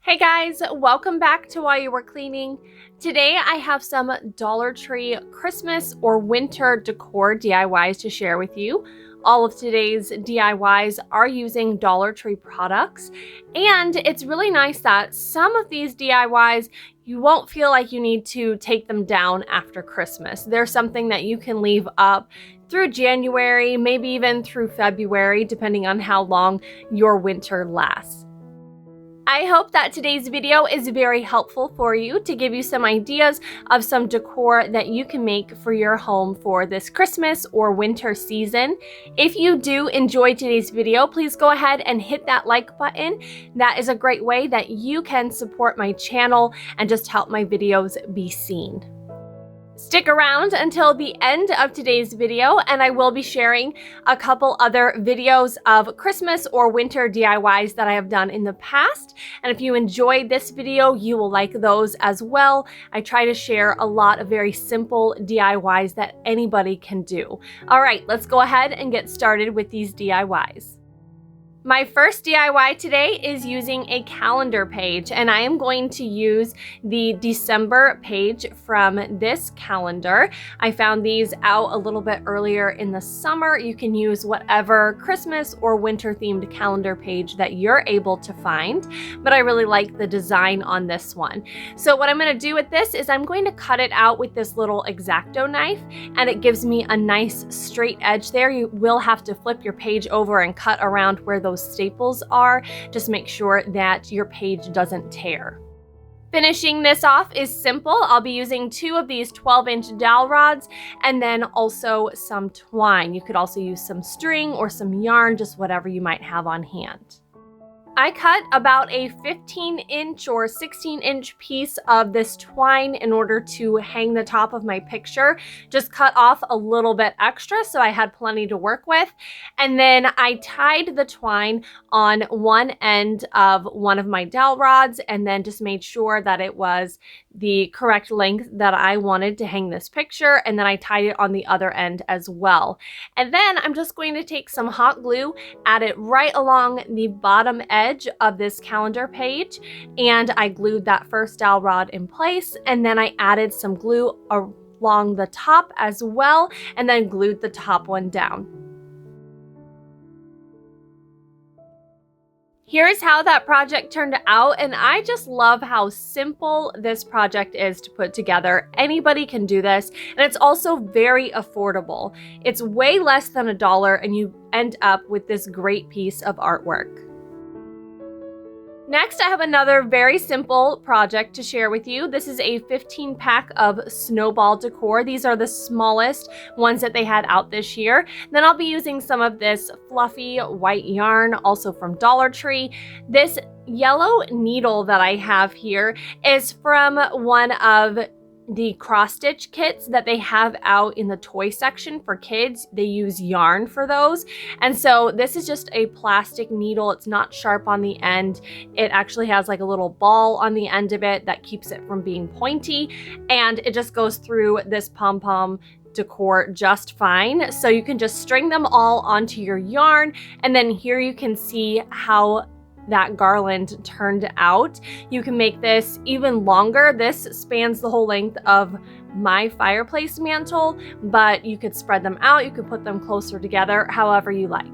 Hey guys, welcome back to While You Were Cleaning. Today I have some Dollar Tree Christmas or winter decor DIYs to share with you. All of today's DIYs are using Dollar Tree products, and it's really nice that some of these DIYs you won't feel like you need to take them down after Christmas. They're something that you can leave up through January, maybe even through February, depending on how long your winter lasts. I hope that today's video is very helpful for you to give you some ideas of some decor that you can make for your home for this Christmas or winter season. If you do enjoy today's video, please go ahead and hit that like button. That is a great way that you can support my channel and just help my videos be seen. Stick around until the end of today's video, and I will be sharing a couple other videos of Christmas or winter DIYs that I have done in the past. And if you enjoyed this video, you will like those as well. I try to share a lot of very simple DIYs that anybody can do. All right, let's go ahead and get started with these DIYs. My first DIY today is using a calendar page, and I am going to use the December page from this calendar. I found these out a little bit earlier in the summer. You can use whatever Christmas or winter themed calendar page that you're able to find, but I really like the design on this one. So what I'm going to do with this is I'm going to cut it out with this little X-Acto knife, and it gives me a nice straight edge there. You will have to flip your page over and cut around where those staples are. Just make sure that your page doesn't tear. Finishing this off is simple. I'll be using 2 of these 12-inch dowel rods and then also some twine. You could also use some string or some yarn, just whatever you might have on hand. I cut about a 15-inch or 16-inch piece of this twine in order to hang the top of my picture. Just cut off a little bit extra so I had plenty to work with. And then I tied the twine on one end of one of my dowel rods and then just made sure that it was the correct length that I wanted to hang this picture, and then I tied it on the other end as well. And then I'm just going to take some hot glue, add it right along the bottom edge of this calendar page, and I glued that first dowel rod in place, and then I added some glue along the top as well, and then glued the top one down. Here's how that project turned out, and I just love how simple this project is to put together. Anybody can do this, and it's also very affordable. It's way less than $1, and you end up with this great piece of artwork. Next, I have another very simple project to share with you. This is a 15-pack of Snowball decor. These are the smallest ones that they had out this year. Then I'll be using some of this fluffy white yarn, also from Dollar Tree. This yellow needle that I have here is from one of the cross-stitch kits that they have out in the toy section for kids. They use yarn for those. And so this is just a plastic needle. It's not sharp on the end. It actually has like a little ball on the end of it that keeps it from being pointy. And it just goes through this pom-pom decor just fine. So you can just string them all onto your yarn. And then here you can see how that garland turned out. You can make this even longer. This spans the whole length of my fireplace mantle, but you could spread them out. You could put them closer together, however you like.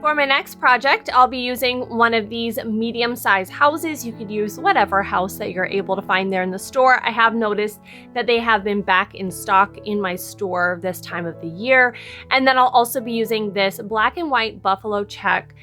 For my next project, I'll be using one of these medium-sized houses. You could use whatever house that you're able to find there in the store. I have noticed that they have been back in stock in my store this time of the year. And then I'll also be using this black and white buffalo check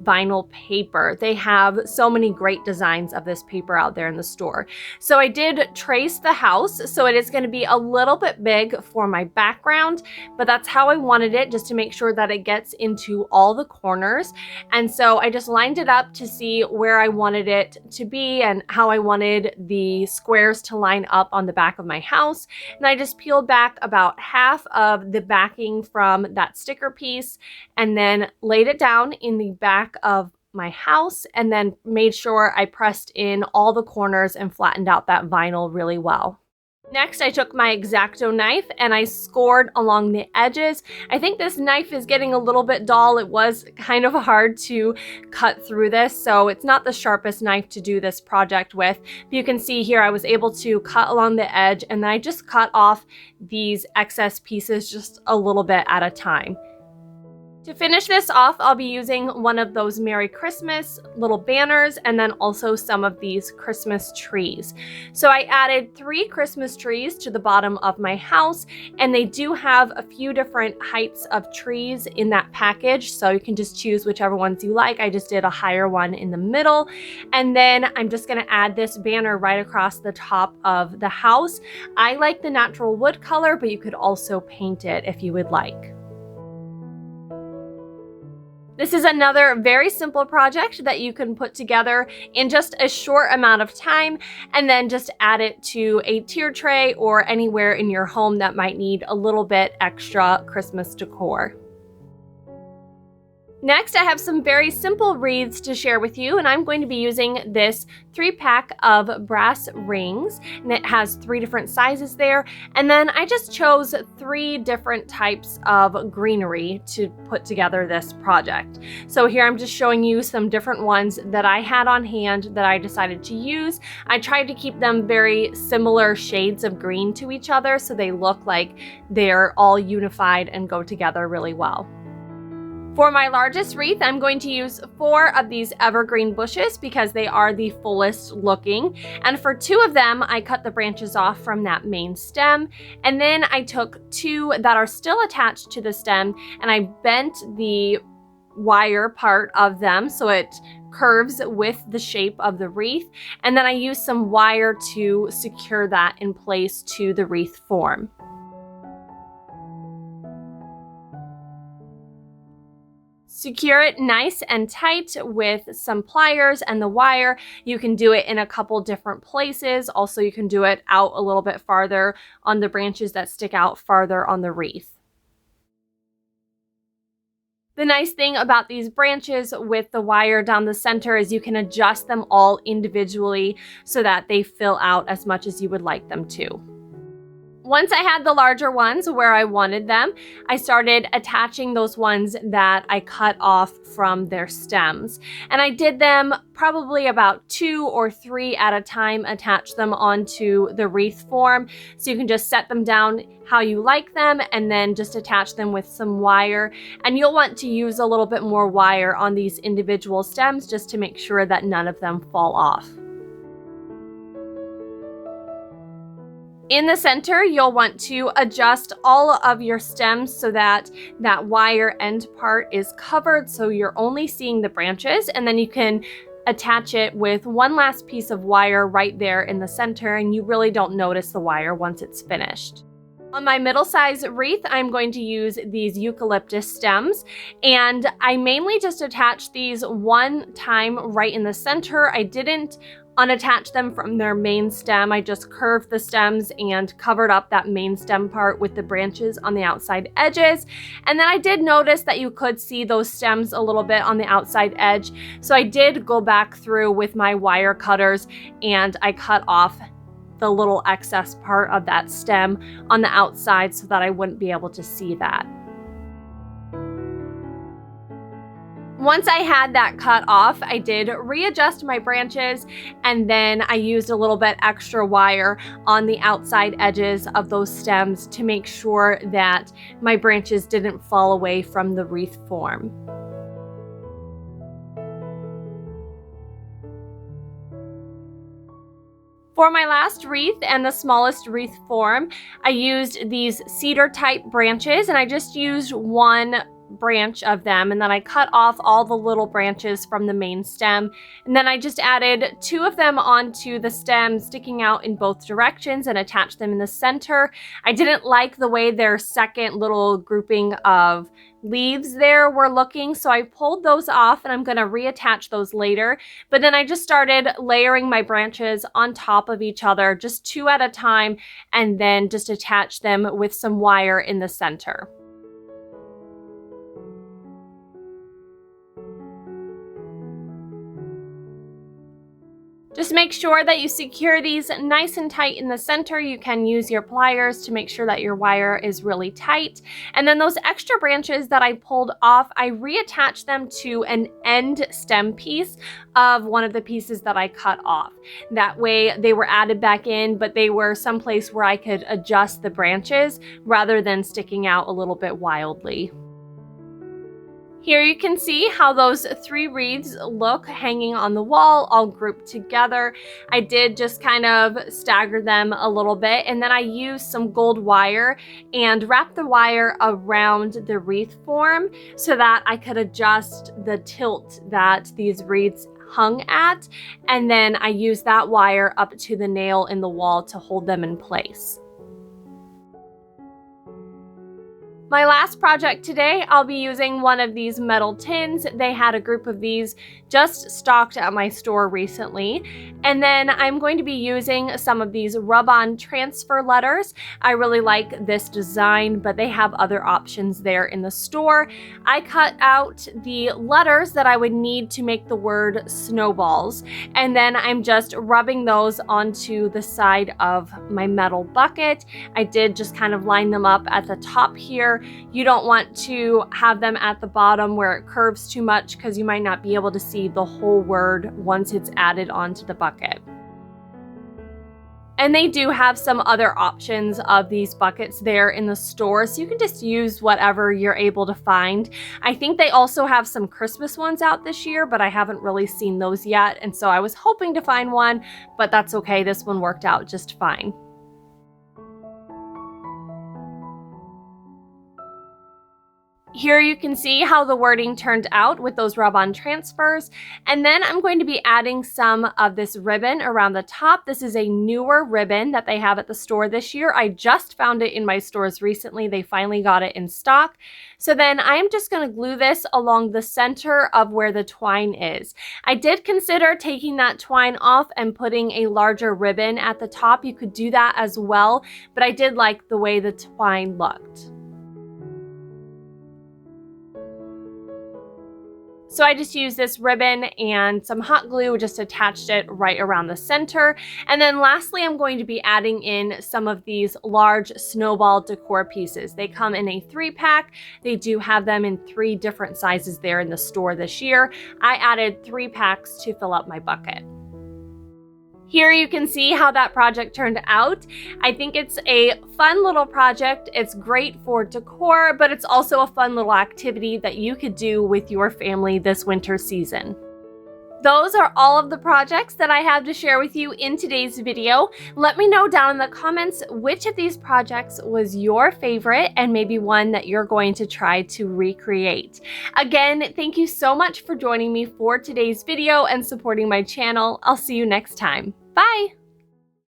vinyl paper. They have so many great designs of this paper out there in the store. So I did trace the house, so it is going to be a little bit big for my background, but that's how I wanted it, just to make sure that it gets into all the corners. And so I just lined it up to see where I wanted it to be and how I wanted the squares to line up on the back of my house. And I just peeled back about half of the backing from that sticker piece and then laid it down in the back of my house, and then made sure I pressed in all the corners and flattened out that vinyl really well. Next, I took my X-Acto knife and I scored along the edges. I think this knife is getting a little bit dull. It was kind of hard to cut through this, so it's not the sharpest knife to do this project with. But you can see here I was able to cut along the edge, and then I just cut off these excess pieces just a little bit at a time. To finish this off, I'll be using one of those Merry Christmas little banners and then also some of these Christmas trees. So I added 3 Christmas trees to the bottom of my house, and they do have a few different heights of trees in that package, so you can just choose whichever ones you like. I just did a higher one in the middle, and then I'm just gonna add this banner right across the top of the house. I like the natural wood color, but you could also paint it if you would like. This is another very simple project that you can put together in just a short amount of time, and then just add it to a tier tray or anywhere in your home that might need a little bit extra Christmas decor. Next, I have some very simple wreaths to share with you, and I'm going to be using this 3-pack of brass rings, and it has 3 different sizes there. And then I just chose 3 different types of greenery to put together this project. So here I'm just showing you some different ones that I had on hand that I decided to use. I tried to keep them very similar shades of green to each other so they look like they're all unified and go together really well. For my largest wreath, I'm going to use 4 of these evergreen bushes because they are the fullest looking. And for 2 of them, I cut the branches off from that main stem. And then I took 2 that are still attached to the stem, and I bent the wire part of them so it curves with the shape of the wreath. And then I used some wire to secure that in place to the wreath form. Secure it nice and tight with some pliers and the wire. You can do it in a couple different places. Also, you can do it out a little bit farther on the branches that stick out farther on the wreath. The nice thing about these branches with the wire down the center is you can adjust them all individually so that they fill out as much as you would like them to. Once I had the larger ones where I wanted them, I started attaching those ones that I cut off from their stems. And I did them probably about 2 or 3 at a time, attach them onto the wreath form. So you can just set them down how you like them and then just attach them with some wire. And you'll want to use a little bit more wire on these individual stems just to make sure that none of them fall off. In the center, you'll want to adjust all of your stems so that that wire end part is covered so you're only seeing the branches, and then you can attach it with one last piece of wire right there in the center, and you really don't notice the wire once it's finished. On my middle-size wreath, I'm going to use these eucalyptus stems, and I mainly just attached these one time right in the center. I didn't unattach them from their main stem. I just curved the stems and covered up that main stem part with the branches on the outside edges. And then I did notice that you could see those stems a little bit on the outside edge. So I did go back through with my wire cutters and I cut off the little excess part of that stem on the outside so that I wouldn't be able to see that. Once I had that cut off, I did readjust my branches, and then I used a little bit extra wire on the outside edges of those stems to make sure that my branches didn't fall away from the wreath form. For my last wreath and the smallest wreath form, I used these cedar type branches, and I just used one branch of them, and then I cut off all the little branches from the main stem, and then I just added 2 of them onto the stem sticking out in both directions and attached them in the center. I didn't like the way their second little grouping of leaves there were looking, so I pulled those off, and I'm going to reattach those later. But then I just started layering my branches on top of each other, just 2 at a time, and then just attach them with some wire in the center. Just make sure that you secure these nice and tight in the center. You can use your pliers to make sure that your wire is really tight. And then those extra branches that I pulled off, I reattached them to an end stem piece of one of the pieces that I cut off. That way they were added back in, but they were someplace where I could adjust the branches rather than sticking out a little bit wildly. Here you can see how those 3 wreaths look hanging on the wall, all grouped together. I did just kind of stagger them a little bit, and then I used some gold wire and wrapped the wire around the wreath form so that I could adjust the tilt that these wreaths hung at, and then I used that wire up to the nail in the wall to hold them in place. My last project today, I'll be using one of these metal tins. They had a group of these just stocked at my store recently. And then I'm going to be using some of these rub-on transfer letters. I really like this design, but they have other options there in the store. I cut out the letters that I would need to make the word snowballs. And then I'm just rubbing those onto the side of my metal bucket. I did just kind of line them up at the top here. You don't want to have them at the bottom where it curves too much because you might not be able to see the whole word once it's added onto the bucket. And they do have some other options of these buckets there in the store, so you can just use whatever you're able to find. I think they also have some Christmas ones out this year, but I haven't really seen those yet, and so I was hoping to find one, but that's okay. This one worked out just fine. Here you can see how the wording turned out with those rub-on transfers. And then I'm going to be adding some of this ribbon around the top. This is a newer ribbon that they have at the store this year. I just found it in my stores recently. They finally got it in stock. So then I'm just going to glue this along the center of where the twine is. I did consider taking that twine off and putting a larger ribbon at the top. You could do that as well, but I did like the way the twine looked. So I just used this ribbon and some hot glue, just attached it right around the center. And then lastly, I'm going to be adding in some of these large snowball decor pieces. They come in a 3-pack. They do have them in 3 different sizes there in the store this year. I added 3 packs to fill up my bucket. Here you can see how that project turned out. I think it's a fun little project. It's great for decor, but it's also a fun little activity that you could do with your family this winter season. Those are all of the projects that I have to share with you in today's video. Let me know down in the comments which of these projects was your favorite and maybe one that you're going to try to recreate. Again, thank you so much for joining me for today's video and supporting my channel. I'll see you next time. Bye!